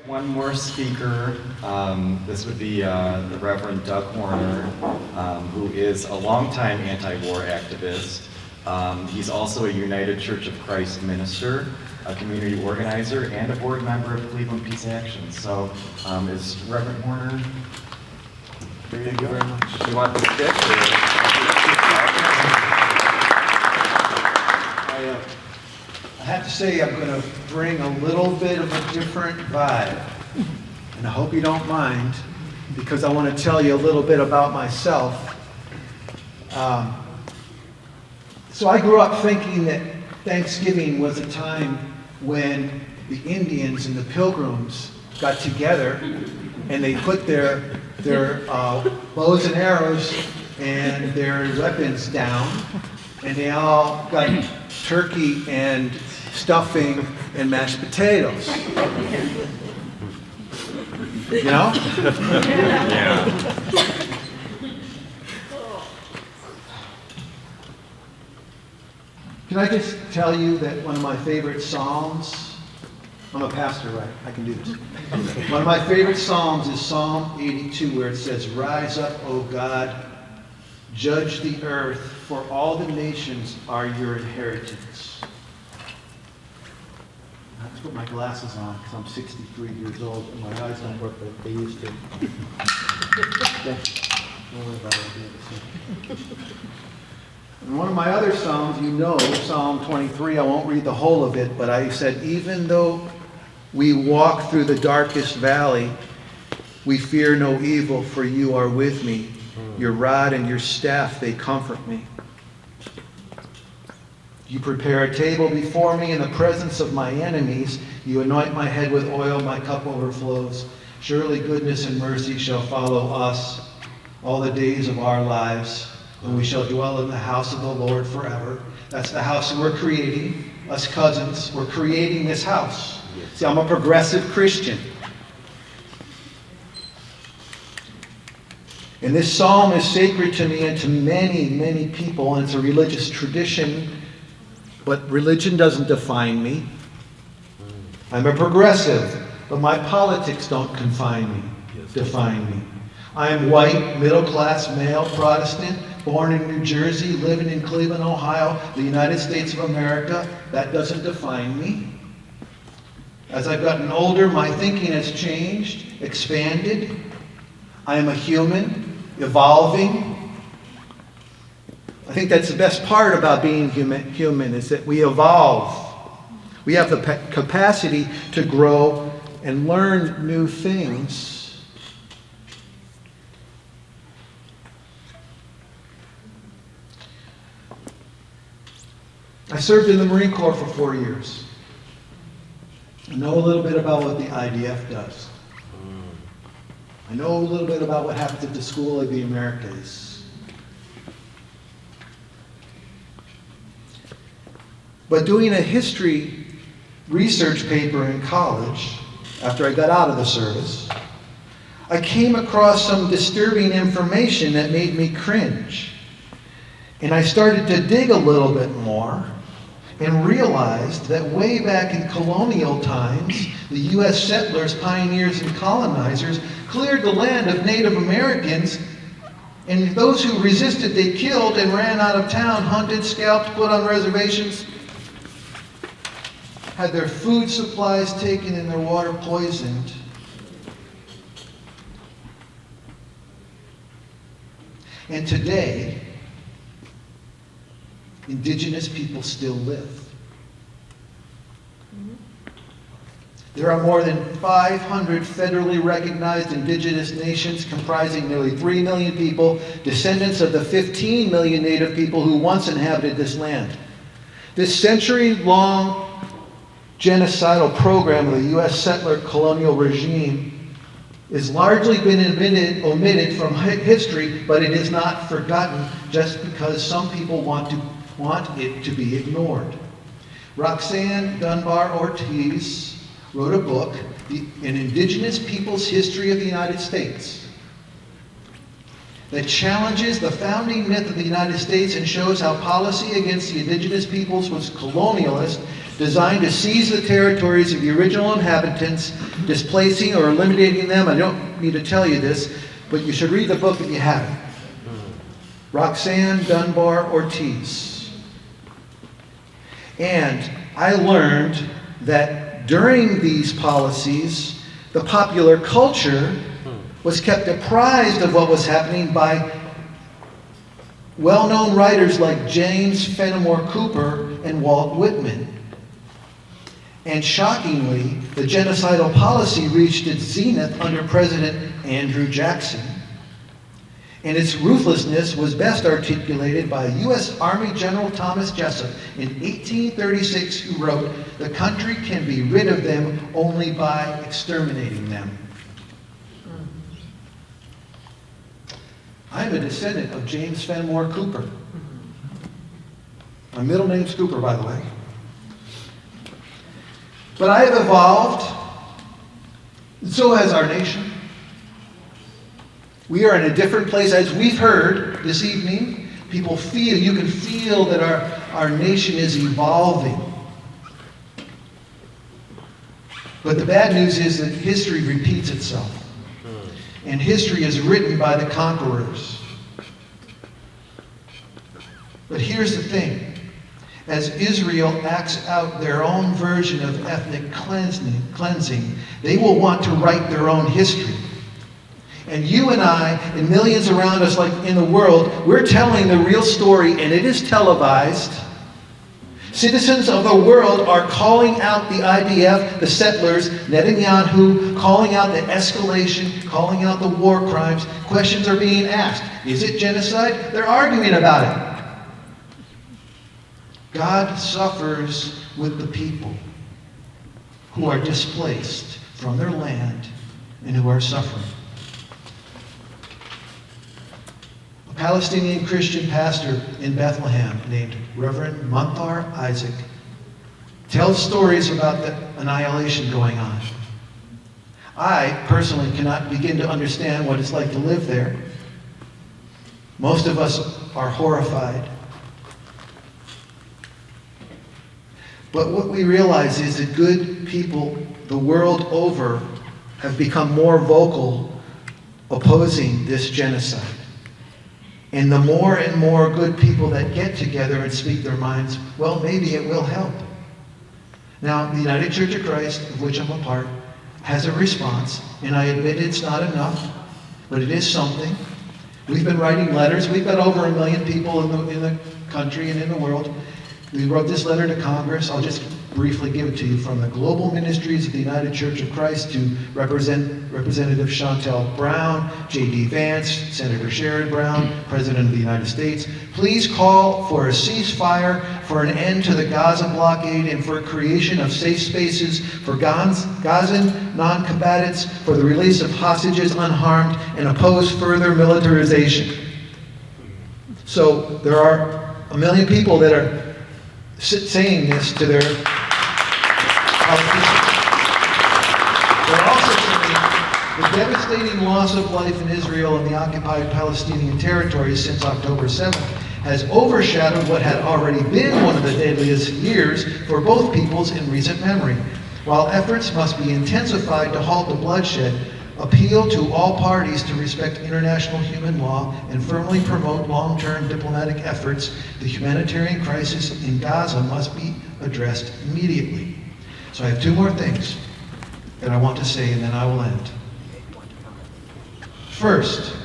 one more speaker. This would be the Reverend Doug Horner, who is a longtime anti-war activist. He's also a United Church of Christ minister, a community organizer, and a board member of Cleveland Peace Action. So is Reverend Horner, there you go. Do you want the stick? I have to say I'm going to bring a little bit of a different vibe, and I hope you don't mind, because I want to tell you a little bit about myself. So I grew up thinking that Thanksgiving was a time when the Indians and the Pilgrims got together and they put their bows and arrows and their weapons down, and they all got turkey and stuffing and mashed potatoes. You know? Yeah. Can I just tell you that one of my favorite Psalms, I'm a pastor, right? I can do this. One of my favorite Psalms is Psalm 82, where it says, "Rise up, O God, judge the earth, for all the nations are your inheritance." I have to put my glasses on because I'm 63 years old and my eyes don't work like they used to. Don't worry about it. And one of my other Psalms, you know, Psalm 23, I won't read the whole of it, but I said, "Even though we walk through the darkest valley, we fear no evil, for you are with me. Your rod and your staff, they comfort me. You prepare a table before me in the presence of my enemies. You anoint my head with oil, my cup overflows. Surely goodness and mercy shall follow us all the days of our lives, and we shall dwell in the house of the Lord forever." That's the house that we're creating, us cousins. We're creating this house. See, I'm a progressive Christian. And this psalm is sacred to me and to many, many people, and it's a religious tradition, but religion doesn't define me. I'm a progressive, but my politics don't define me. I am white, middle-class, male, Protestant, born in New Jersey, living in Cleveland, Ohio, the United States of America. That doesn't define me. As I've gotten older, my thinking has changed, expanded. I am a human, evolving. I think that's the best part about being human is that we evolve. We have the capacity to grow and learn new things. I served in the Marine Corps for 4 years. I know a little bit about what the IDF does. I know a little bit about what happens at the School of the Americas. But doing a history research paper in college, after I got out of the service, I came across some disturbing information that made me cringe. And I started to dig a little bit more and realized that way back in colonial times, the U.S. settlers, pioneers, and colonizers cleared the land of Native Americans, and those who resisted they killed and ran out of town, hunted, scalped, put on reservations, had their food supplies taken and their water poisoned. And today, indigenous people still live. There are more than 500 federally recognized indigenous nations comprising nearly 3 million people, descendants of the 15 million native people who once inhabited this land. This century-long genocidal program of the U.S. settler colonial regime has largely been omitted from history, but it is not forgotten just because some people want it to be ignored. Roxanne Dunbar Ortiz wrote a book, An Indigenous People's History of the United States, that challenges the founding myth of the United States and shows how policy against the indigenous peoples was colonialist, designed to seize the territories of the original inhabitants, displacing or eliminating them. I don't need to tell you this, but you should read the book if you haven't. Roxanne Dunbar Ortiz. And I learned that during these policies, the popular culture was kept apprised of what was happening by well-known writers like James Fenimore Cooper and Walt Whitman. And shockingly, the genocidal policy reached its zenith under President Andrew Jackson. And its ruthlessness was best articulated by U.S. Army General Thomas Jessup in 1836, who wrote, "The country can be rid of them only by exterminating them." I am a descendant of James Fenimore Cooper. My middle name's Cooper, by the way. But I have evolved, and so has our nation. We are in a different place. As we've heard this evening, people feel, you can feel that our nation is evolving. But the bad news is that history repeats itself. And history is written by the conquerors. But here's the thing. As Israel acts out their own version of ethnic cleansing, they will want to write their own history. And you and I, and millions around us like in the world, we're telling the real story, and it is televised. Citizens of the world are calling out the IDF, the settlers, Netanyahu, calling out the escalation, calling out the war crimes. Questions are being asked. Is it genocide? They're arguing about it. God suffers with the people who are displaced from their land and who are suffering. A Palestinian Christian pastor in Bethlehem named Reverend Munthar Isaac tells stories about the annihilation going on. I personally cannot begin to understand what it's like to live there. Most of us are horrified. But what we realize is that good people the world over have become more vocal opposing this genocide. And the more and more good people that get together and speak their minds, well, maybe it will help. Now, the United Church of Christ, of which I'm a part, has a response, and I admit it's not enough, but it is something. We've been writing letters. We've got over 1 million people in the country and in the world. We wrote this letter to Congress. I'll just briefly give it to you. From the Global Ministries of the United Church of Christ to Representative Chantel Brown, J.D. Vance, Senator Sherrod Brown, President of the United States. Please call for a ceasefire, for an end to the Gaza blockade, and for creation of safe spaces for Gazan non-combatants, for the release of hostages unharmed, and oppose further militarization. So there are 1 million people that are saying this to their politicians. They're also saying the devastating loss of life in Israel and the occupied Palestinian territories since October 7th has overshadowed what had already been one of the deadliest years for both peoples in recent memory. While efforts must be intensified to halt the bloodshed, appeal to all parties to respect international human law and firmly promote long-term diplomatic efforts, the humanitarian crisis in Gaza must be addressed immediately. So I have 2 more things that I want to say, and then I will end. First,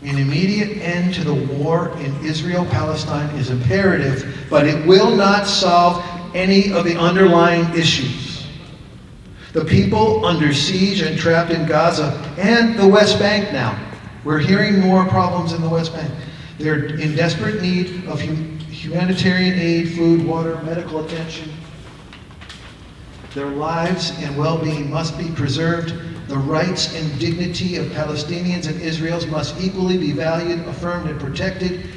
an immediate end to the war in Israel-Palestine is imperative, but it will not solve any of the underlying issues. The people under siege and trapped in Gaza and the West Bank now. We're hearing more problems in the West Bank. They're in desperate need of humanitarian aid, food, water, medical attention. Their lives and well-being must be preserved. The rights and dignity of Palestinians and Israelis must equally be valued, affirmed, and protected.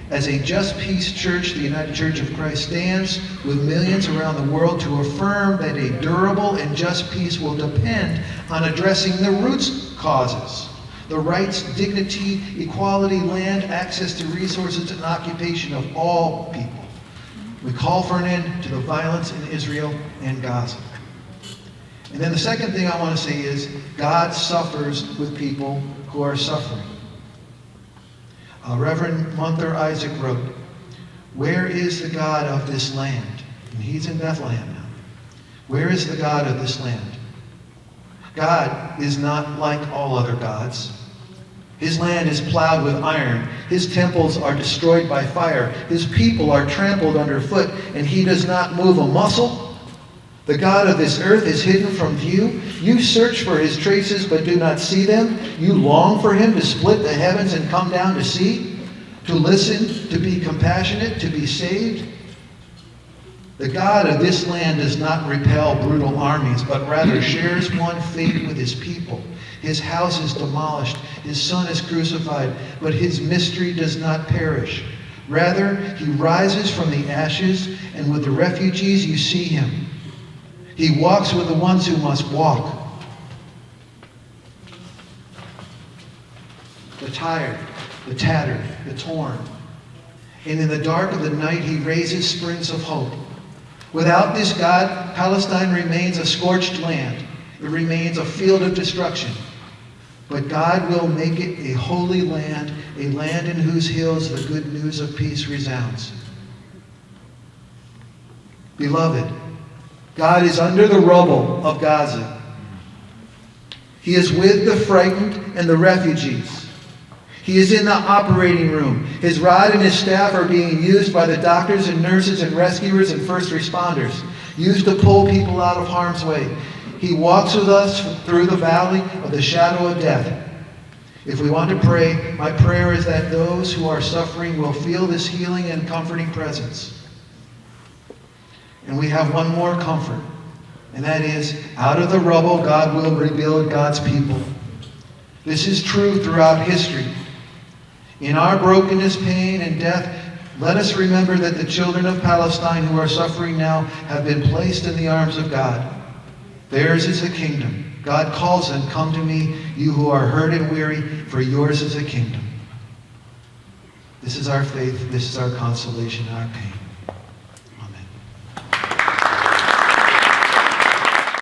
As a just peace church, the United Church of Christ stands with millions around the world to affirm that a durable and just peace will depend on addressing the root causes: the rights, dignity, equality, land, access to resources, and occupation of all people. We call for an end to the violence in Israel and Gaza. And then the second thing I want to say is God suffers with people who are suffering. Reverend Munther Isaac wrote, "Where is the God of this land?" And he's in Bethlehem now. Where is the God of this land? God is not like all other gods. His land is plowed with iron. His temples are destroyed by fire. His people are trampled underfoot, and he does not move a muscle. The God of this earth is hidden from view. You search for his traces, but do not see them. You long for him to split the heavens and come down to see, to listen, to be compassionate, to be saved. The God of this land does not repel brutal armies, but rather shares one fate with his people. His house is demolished, his son is crucified, but his mystery does not perish. Rather, he rises from the ashes, and with the refugees you see him. He walks with the ones who must walk. The tired, the tattered, the torn. And in the dark of the night, he raises springs of hope. Without this God, Palestine remains a scorched land. It remains a field of destruction. But God will make it a holy land, a land in whose hills the good news of peace resounds. Beloved, God is under the rubble of Gaza. He is with the frightened and the refugees. He is in the operating room. His rod and his staff are being used by the doctors and nurses and rescuers and first responders, used to pull people out of harm's way. He walks with us through the valley of the shadow of death. If we want to pray, my prayer is that those who are suffering will feel this healing and comforting presence. And we have one more comfort, and that is, out of the rubble, God will rebuild God's people. This is true throughout history. In our brokenness, pain, and death, let us remember that the children of Palestine who are suffering now have been placed in the arms of God. Theirs is the kingdom. God calls them, "Come to me, you who are hurt and weary, for yours is the kingdom." This is our faith. This is our consolation in our pain.